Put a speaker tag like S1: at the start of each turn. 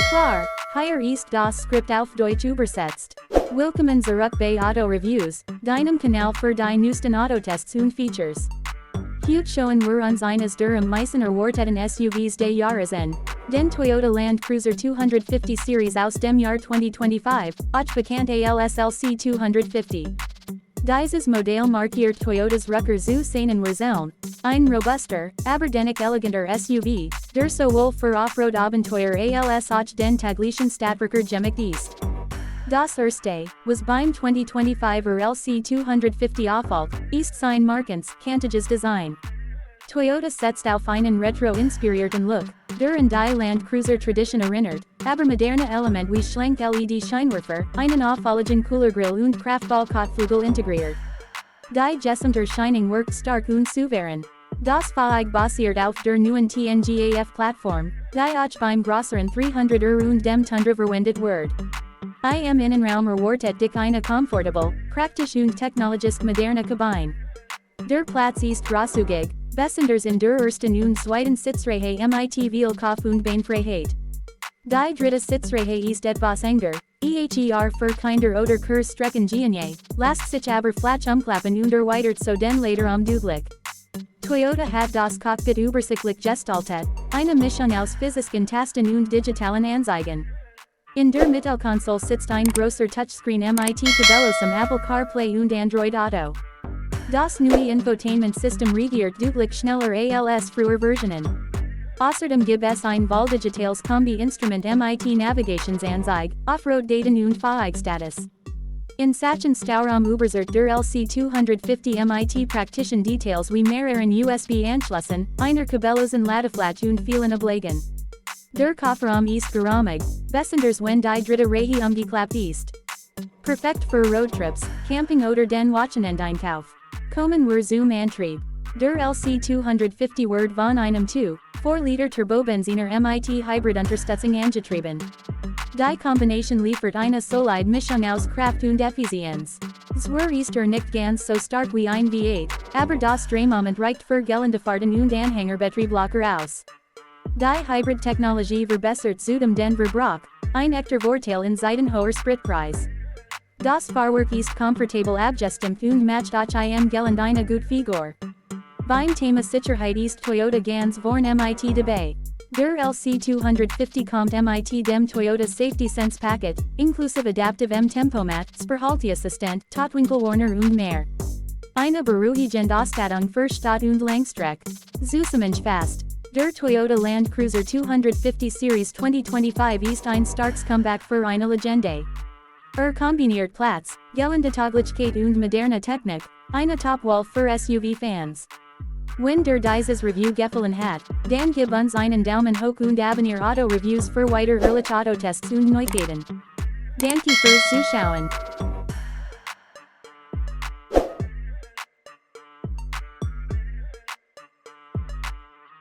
S1: Klar, hier ist das Skript auf Deutsch übersetzt. Willkommen zurück bei Auto Reviews, deinem Kanal für die neuesten Autotests und Features. Heute schauen wir uns eines der am meisten erwarteten SUVs des Jahres an, den Toyota Land Cruiser 250 Series aus dem Jahr 2025, auch bekannt als LC 250. Dieses Modell markiert Toyotas Rucker zu seinen Wurzeln, ein robuster, aber dennoch eleganter SUV, der sowohl für Offroad-Abenteuer als auch den täglichen Stadtverkehr gemacht ist. Das erste, was beim 2025er LC 250 auffällt, ist sein markants, kantiges Design. Toyota setzt auf einen retro-inspirierten Look, der an die Land Cruiser Tradition erinnert, aber moderne Element wie schlank LED-Scheinwerfer, einen auffälligen Coolergrill und Kraftball-Kotflügel integriert. Die gesamte Erscheinung wirkt stark und souverän. Das Fahrzeug basiert auf der neuen TNGAF-Plattform, die auch beim größeren 300er und dem Tundra verwendet wird. Im Innenraum erwartet dich eine komfortable, praktisch und technologisch moderne Kabine. Der Platz ist großzügig, besonders in der ersten und zweiten Sitzreihe mit viel Kopf- und Beinfreiheit. Die dritte Sitzreihe ist etwas enger, für kinder oder Kurzstrecken gehen, lässt sich aber flach umklappen und erweitert so den later Umduglich. Toyota hat das Cockpit übersichtlich gestaltet, eine Mischung aus physischen Tasten und digitalen Anzeigen. In der Mittelkonsole sitzt ein großer Touchscreen mit Tabellos am Apple CarPlay und Android Auto. Das neue Infotainment-System reagiert deutlich schneller als früher Versionen. Außerdem gibt es ein Wahldigitales Kombi-Instrument mit Navigationsanzeige, Offroad-Daten und Fahrzeugstatus. In Sachen Stauraum überzeugt der LC 250 mit praktischen Details wie mehreren USB-Anschlüssen, einer kabellosen Ladefläche und vielen Ablagen. Der Kofferraum ist geräumig, besonders wenn die dritte Reihe umgeklappt ist. Perfekt für Roadtrips, Camping oder den Wochenendeinkauf. Kommen wir zum Antrieb. Der LC 250 wird von einem 2,4-Liter Turbobenziner mit Hybrid-Unterstützung angetrieben. Die Kombination liefert eine solide Mischung aus Kraft und Effizienz. Zwar ist nicht ganz so stark wie ein V8, aber das Drehmoment reicht für Geländefahrten und Anhängerbetrieb locker aus. Die Hybrid-Technologie verbessert zudem den Verbrauch, ein echter Vorteil in Zeiten hoher Spritpreis. Das Fahrwerk ist komfortabel abgestimmt und matcht auch im Gelände eine gute Figur. Beim Thema Sicherheit ist Toyota ganz vorn mit dabei. Der LC 250 kommt mit dem Toyota Safety Sense Paket, inklusive Adaptive Tempomat, Spurhalteassistent, Totwinkelwarner und mehr. Eine beruhigende Ausstattung für Stadt- und Langstrecke. Zusammenfassend. Der Toyota Land Cruiser 250 Series 2025 ist ein starkes Comeback für eine Legende. Kombiniert Platz, Geländetauglichkeit und moderne Technik, eine Top-Wahl für SUV-Fans. Wenn dir dieses Review gefallen hat, dann gib uns einen Daumen hoch und abonniere Auto-Reviews für weiter ehrliche Autotests und Neuigkeiten. Danke fürs Zuschauen.